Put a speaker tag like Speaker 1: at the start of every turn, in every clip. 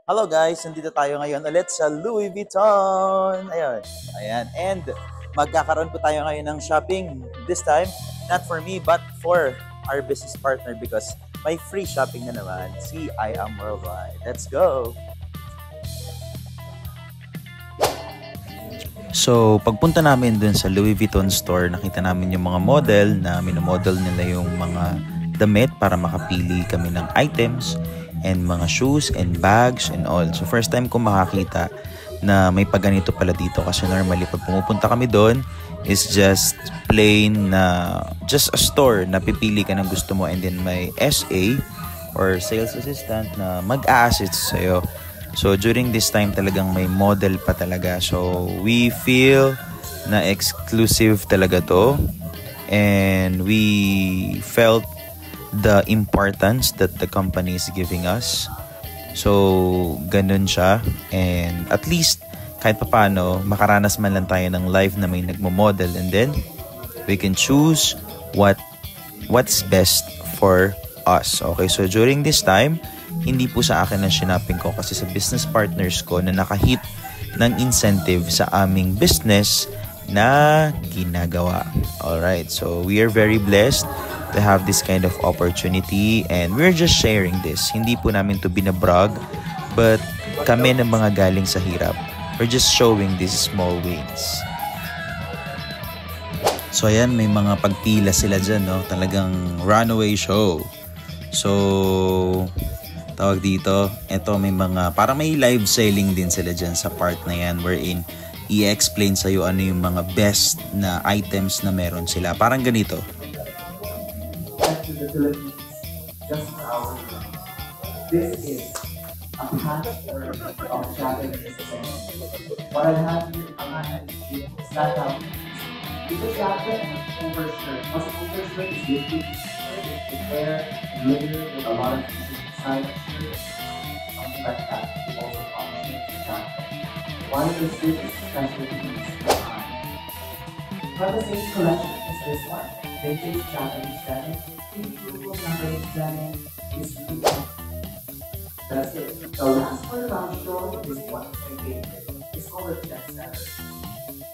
Speaker 1: Hello guys, nandito tayo ngayon ulit sa Louis Vuitton. Ayun, ayan. And magkakaroon po tayo ngayon ng shopping. This time, not for me, but for our business partner because may free shopping na naman. Si I Am Worldwide. Let's go! So, pagpunta namin dun sa Louis Vuitton store, nakita namin yung mga model na minomodel nila yung mga damit para makapili kami ng items and mga shoes and bags and all. So, first time ko makakita na may paganito pala dito kasi normally pag pumupunta kami doon is just plain na just a store na pipili ka ng gusto mo and then may SA or sales assistant na mag-a-assist sa'yo. So, during this time talagang may model pa talaga. So, we feel na exclusive talaga to. And we felt the importance that the company is giving us. So, ganun siya. And at least, kahit papaano, makaranas man lang tayo ng live na may nagmo-model. And then, we can choose what's best for us. Okay, so during this time, hindi po sa akin ang shinaping ko kasi sa business partners ko na nakahit ng incentive sa aming business na ginagawa. Alright, so we are very blessed to have this kind of opportunity and we're just sharing this. Hindi po namin to binabrag, but kami ng mga galing sa hirap. We're just showing these small wins. So ayan, may mga pagpila sila dyan, no? Talagang runaway show. So, tawag dito, eto may mga, parang may live selling din sila dyan sa part na yan wherein i-explain sa'yo ano yung mga best na items na meron sila. Parang ganito.
Speaker 2: To the Philippines, just for our time. This is a patchwork of Japanese things. What I have here is stand-up. Because Japan overshirt. Also, overshirt is lifted. It's hair, glitter, with a lot of pieces inside the shirt. Something like that. It also functions in Japan. One of the students specialties behind. But the same collection is this one. Vintage Japanese denim. That's it. The last part of our show is one of my favorite. It's called a jet setter.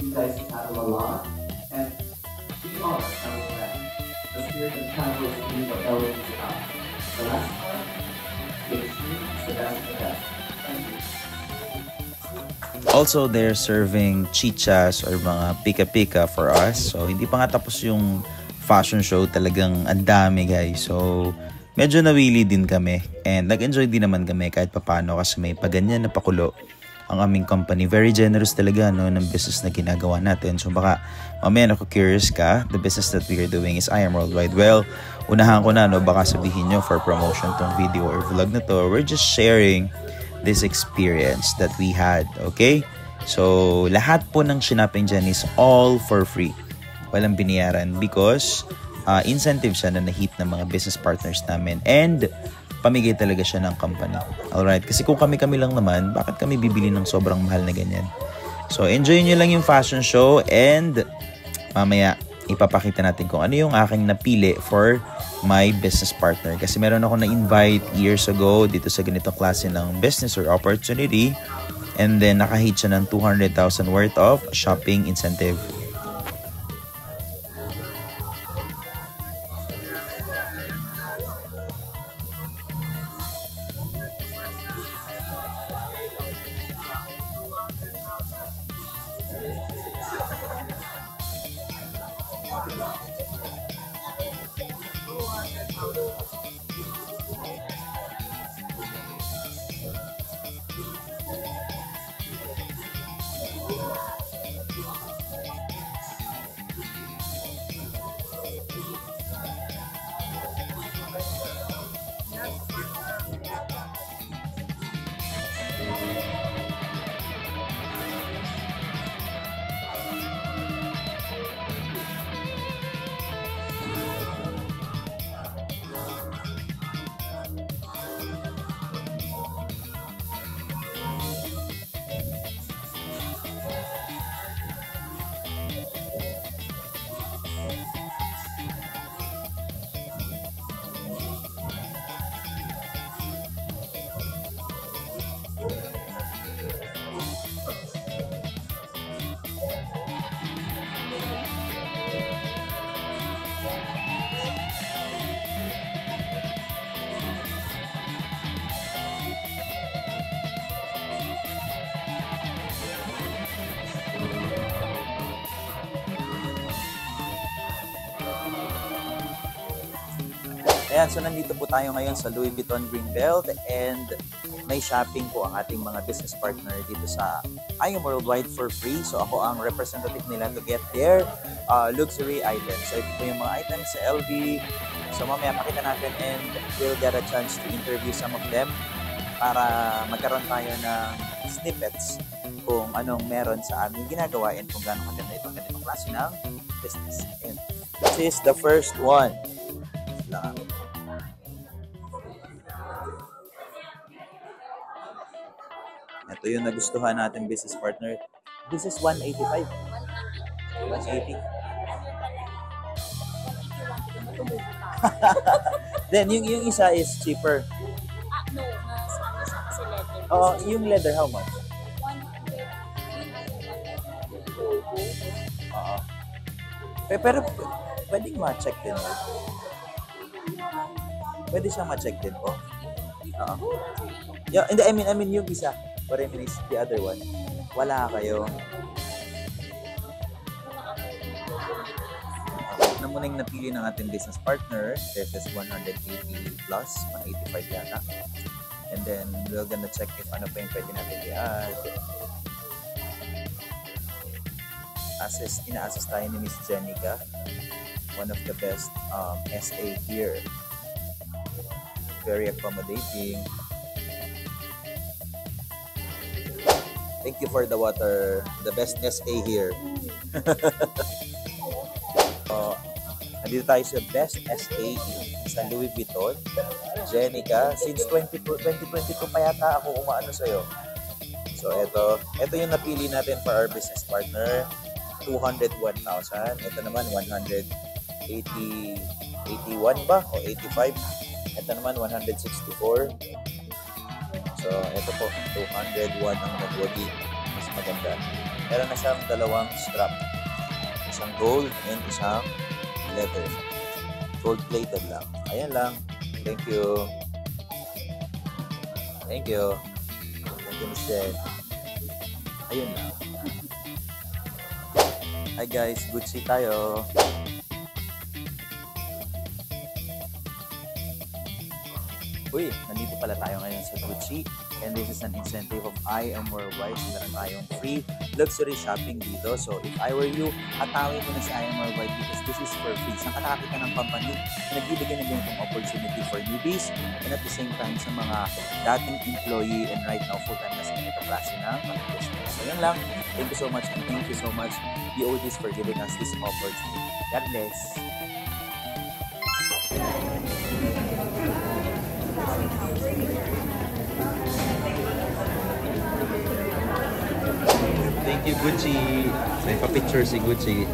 Speaker 2: You guys travel a lot, and we are travel friends. The spirit of travel is really what elevates it out. The last part, is the best of the best. Thank you.
Speaker 1: Also, they're serving chichas or mga pika-pika for us. So, hindi pa nga tapos yung fashion show, talagang ang dami guys. So, medyo nawili din kami and nag-enjoy din naman kami kahit papano kasi may paganyan na pakulo ang aming company. Very generous talaga no, ng business na ginagawa natin. So, baka mamaya ako curious ka, the business that we are doing is I Am Worldwide. Well, unahan ko na, no, baka sabihin nyo for promotion tong video or vlog na to. We're just sharing this experience that we had, okay? So, lahat po ng shinaping dyan is all for free. Walang binayaran because incentive siya na na-hit ng mga business partners namin and pamigay talaga siya ng company. Alright, kasi kung kami-kami lang naman, bakit kami bibili ng sobrang mahal na ganyan? So, enjoy nyo lang yung fashion show and mamaya ipapakita natin kung ano yung aking napili for my business partner. Kasi meron ako na-invite years ago dito sa ganitong klase ng business or opportunity and then nakahit siya ng 200,000 worth of shopping incentive. Ayan, so nandito po tayo ngayon sa Louis Vuitton Greenbelt and may shopping po ang ating mga business partner dito sa I Am Worldwide for free. So ako ang representative nila to get their luxury items. So ito po yung mga items sa LV. So mamaya pakita natin and we'll get a chance to interview some of them para magkaroon tayo ng snippets kung anong meron sa aming ginagawa and kung gaano maganda itong ganitong klase ng business. And this is the first one. Ito yung nagustuhan natin business partner. This is 185. 180. Then yung isa is cheaper.
Speaker 3: No, mas sa leather.
Speaker 1: Oh, yung leather how much?
Speaker 3: 100.
Speaker 1: Oo. Pero pwedeng ma-check din mo. Pwede siya ma-check din po. Oo. Yeah, hindi, I mean yung isa. But I mean is the other one. Wala kayo. Na muna yung napili ng ating business partner. This is 180 plus, 185 yata. And then we're gonna check if ano pa yung pwede natin i-add. Ina-assist tayo ni Miss Jenica, one of the best SA here. Very accommodating. Thank you for the water. The best SA here. Nandito tayo sa best SA sa Louis Vuitton. Jenica, since 2022 pa yata ako umaano sa'yo. So, ito yung napili natin for our business partner. 201,000. Ito naman, 181 ba? O 85. Ito naman, 164. So, ito po, 201 ang nagwagi. Mas maganda. Meron na siyang dalawang strap. Isang gold and isang leather. Gold-plated lang. Ayan lang. Thank you. Thank you. Thank you, Miss Jen. Ayun lang. Hi guys, Gucci tayo. Uy, nandito pala tayo ngayon sa Gucci and this is an incentive of I Am Worldwide. So, meron tayong free luxury shopping dito. So, if I were you, atawin mo na si I Am Worldwide because this is for free. Saan ka nakakita ng company na nagbibigay ng ganitong opportunity for newbies and at the same time sa mga dating employee and right now full-time na sa ganito klase ng business. So, yun lang. Thank you so much and thank you so much BODs for giving us this opportunity. God bless. Thank you, Gucci. May pa-picture si Gucci.